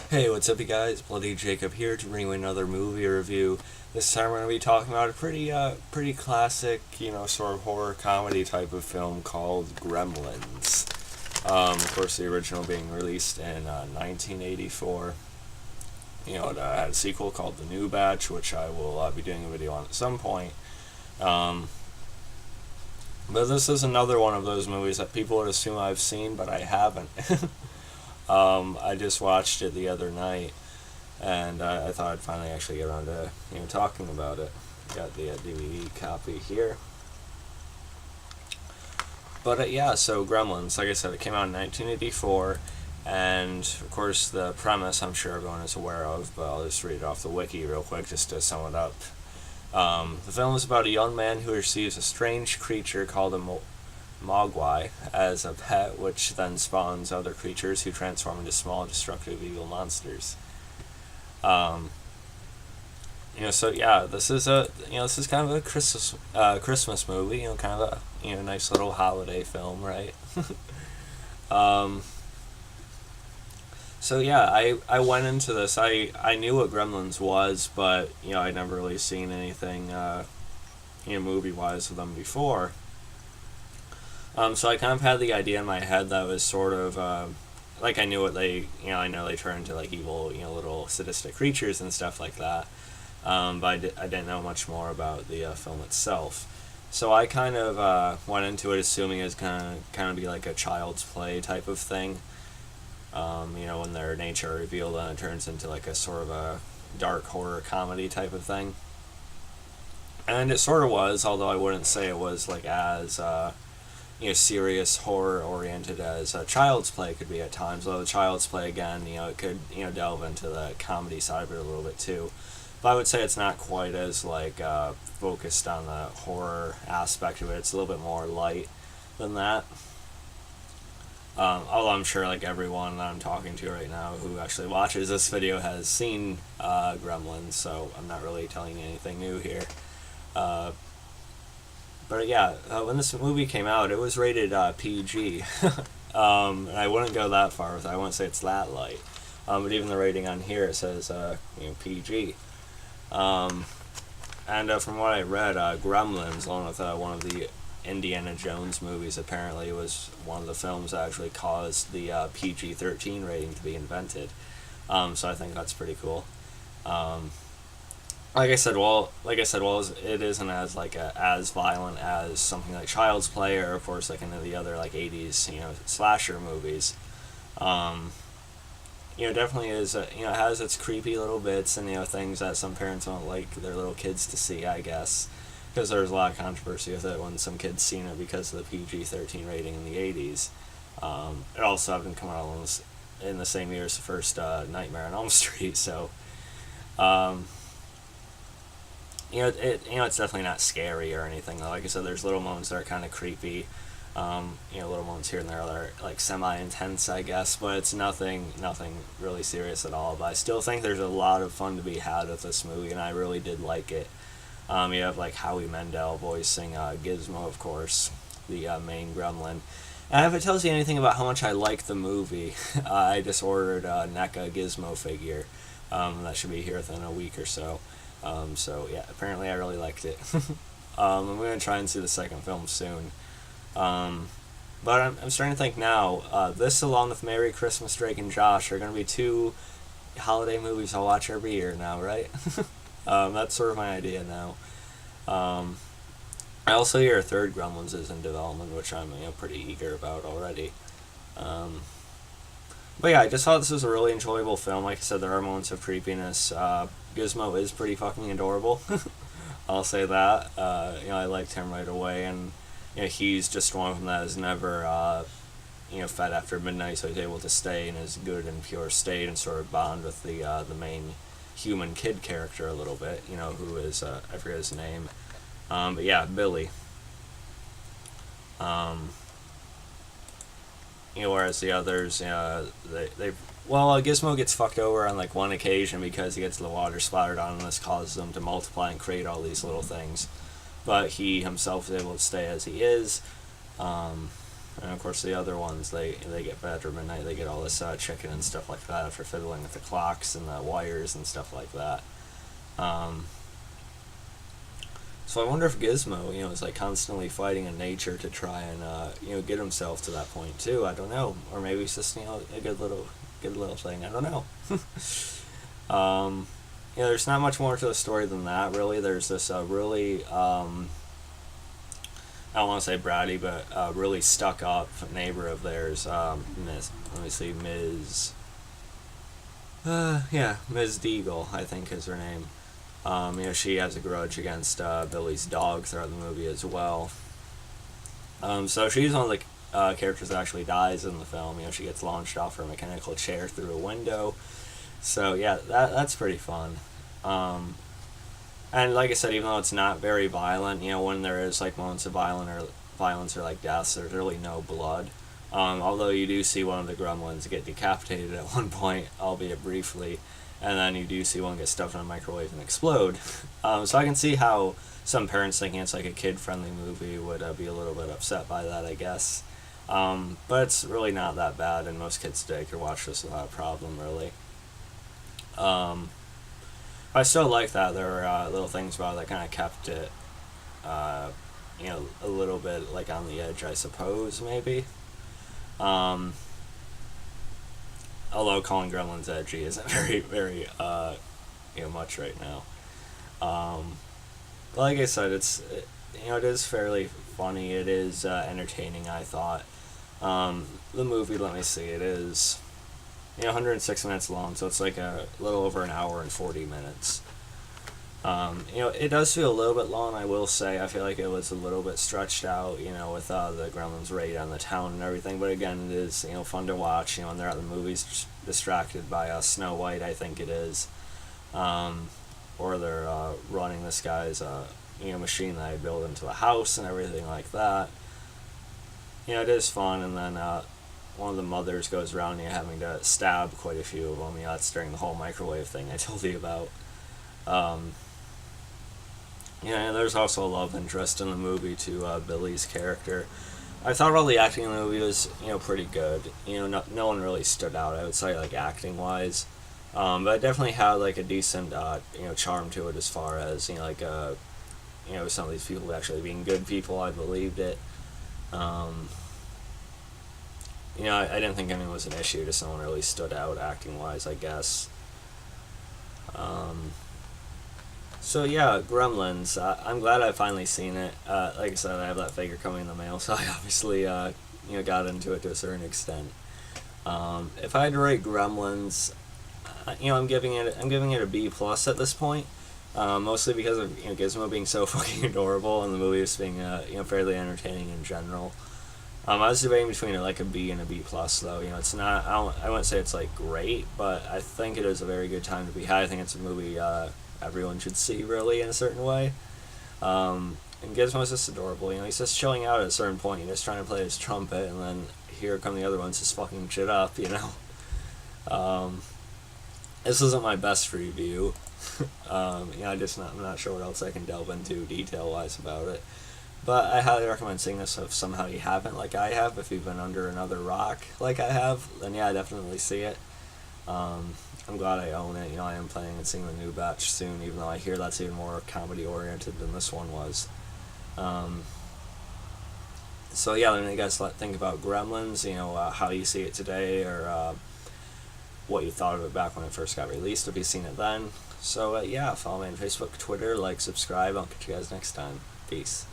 Hey, what's up, you guys? Bloody Jacob here to bring you another movie review. This time we're going to be talking about a pretty classic, sort of horror comedy type of film called Gremlins. Of course, the original being released in 1984. It had a sequel called The New Batch, which I will be doing a video on at some point. But this is another one of those movies that people would assume I've seen, but I haven't. I just watched it the other night, and I thought I'd finally actually get around to talking about it. Got the DVD copy here. But yeah, so Gremlins, like I said, it came out in 1984, and of course the premise I'm sure everyone is aware of, but I'll just read it off the wiki real quick just to sum it up. The film is about a young man who receives a strange creature called a Mogwai as a pet, which then spawns other creatures who transform into small, destructive, evil monsters. So yeah, this is kind of a Christmas movie. Kind of a nice little holiday film, right? So yeah, I went into this. I knew what Gremlins was, but I'd never really seen anything movie wise of them before. So I kind of had the idea in my head that was sort of like I knew what I know they turn into like evil, little sadistic creatures and stuff like that. But I didn't know much more about the film itself. So I kind of went into it assuming it was kind of be like a child's play type of thing. When their nature are revealed and it turns into like a sort of a dark horror comedy type of thing. And it sort of was, although I wouldn't say it was like as serious horror oriented as a Child's Play could be at times. Although Child's Play again, it could delve into the comedy side of it a little bit too. But I would say it's not quite as like focused on the horror aspect of it. It's a little bit more light than that. Although I'm sure like everyone that I'm talking to right now who actually watches this video has seen Gremlins, so I'm not really telling you anything new here. But yeah, when this movie came out, it was rated PG. And I wouldn't go that far with it. I wouldn't say it's that light. But even the rating on here, it says PG. And from what I read, Gremlins, along with one of the Indiana Jones movies, apparently was one of the films that actually caused the PG-13 rating to be invented. So I think that's pretty cool. Like I said, it isn't as violent as something like Child's Play or, of course, like any of the other like '80s slasher movies. Definitely is. It has its creepy little bits and things that some parents don't like their little kids to see, I guess, because there was a lot of controversy with it when some kids seen it because of the PG-13 rating in the '80s. It also happened to come out in the same year as the first Nightmare on Elm Street, so. It's definitely not scary or anything. Like I said, there's little moments that are kind of creepy. Little moments here and there that are like semi-intense, I guess, but it's nothing really serious at all. But I still think there's a lot of fun to be had with this movie, and I really did like it. You have like Howie Mandel voicing Gizmo, of course, the main gremlin. And if it tells you anything about how much I like the movie, I just ordered a NECA Gizmo figure. That should be here within a week or so. So yeah, apparently I really liked it. I'm going to try and see the second film soon. But I'm starting to think now, this along with Merry Christmas, Drake and Josh are going to be two holiday movies I'll watch every year now, right? That's sort of my idea now. I also hear a third Gremlins is in development, which I'm pretty eager about already. But yeah, I just thought this was a really enjoyable film. Like I said, there are moments of creepiness. Gizmo is pretty fucking adorable. I'll say that. I liked him right away, and he's just one of them that has never, fed after midnight, so he's able to stay in his good and pure state and sort of bond with the main human kid character a little bit. Who is I forget his name, but yeah, Billy. Whereas the others, Gizmo gets fucked over on like one occasion because he gets the water splattered on him, and this causes them to multiply and create all these little things. But he himself is able to stay as he is. And of course, the other ones, they get fed after midnight. They get all this chicken and stuff like that after fiddling with the clocks and the wires and stuff like that. Um, so I wonder if Gizmo, is like constantly fighting in nature to try and get himself to that point too. I don't know, or maybe it's just a good little thing. I don't know. There's not much more to the story than that. Really, there's this really I don't want to say bratty, but really stuck up neighbor of theirs, Miss. Let me see, Ms. Ms. Deagle, I think is her name. She has a grudge against Billy's dog throughout the movie as well. So she's one of the characters that actually dies in the film. She gets launched off her mechanical chair through a window. So yeah, that's pretty fun. And like I said, even though it's not very violent, when there is like moments of violence or like deaths, there's really no blood. Although you do see one of the gremlins get decapitated at one point, albeit briefly, and then you do see one get stuffed in a microwave and explode. So I can see how some parents thinking it's like a kid-friendly movie would be a little bit upset by that, I guess. But it's really not that bad, and most kids today could watch this without a problem, really. I still like that there were little things about it that kind of kept it, a little bit like on the edge, I suppose, maybe. Although calling Gremlins edgy isn't very, very, much right now. But like I said, it is fairly funny. It is entertaining, I thought. The movie, let me see, it is 106 minutes long, so it's like a little over an hour and 40 minutes. It does feel a little bit long, I will say. I feel like it was a little bit stretched out, with the Gremlins raid on the town and everything. But again, it is, fun to watch, when they're at the movies distracted by Snow White, I think it is. Or they're running this guy's, machine that I built into the house and everything like that. It is fun, and then one of the mothers goes around having to stab quite a few of them. That's during the whole microwave thing I told you about. And there's also a love interest in the movie to Billy's character. I thought all the acting in the movie was, pretty good. No one really stood out, I would say, like, acting-wise. But it definitely had, like, a decent, charm to it as far as, some of these people actually being good people. I believed it. I didn't think anyone was an issue, just no one really stood out acting-wise, I guess. So yeah, Gremlins. I'm glad I've finally seen it. Like I said, I have that figure coming in the mail, so I obviously, got into it to a certain extent. If I had to rate Gremlins, I'm giving it a B plus at this point. Mostly because of Gizmo being so fucking adorable and the movie just being fairly entertaining in general. I was debating between a B and a B plus though. It's not. I wouldn't say it's like great, but I think it is a very good time to be high. I think it's a movie everyone should see really in a certain way. And Gizmo's just adorable. He's just chilling out at a certain point. He's just trying to play his trumpet, and then here come the other ones just fucking shit up. This isn't my best review. I'm not sure what else I can delve into detail-wise about it. But I highly recommend seeing this if somehow you haven't, like I have. If you've been under another rock like I have, then yeah, definitely see it. I'm glad I own it. I am planning on seeing the new batch soon, even though I hear that's even more comedy-oriented than this one was. So yeah, let me guys think about Gremlins, how you see it today, or what you thought of it back when it first got released, if you've seen it then. So yeah, follow me on Facebook, Twitter, subscribe. I'll catch you guys next time. Peace.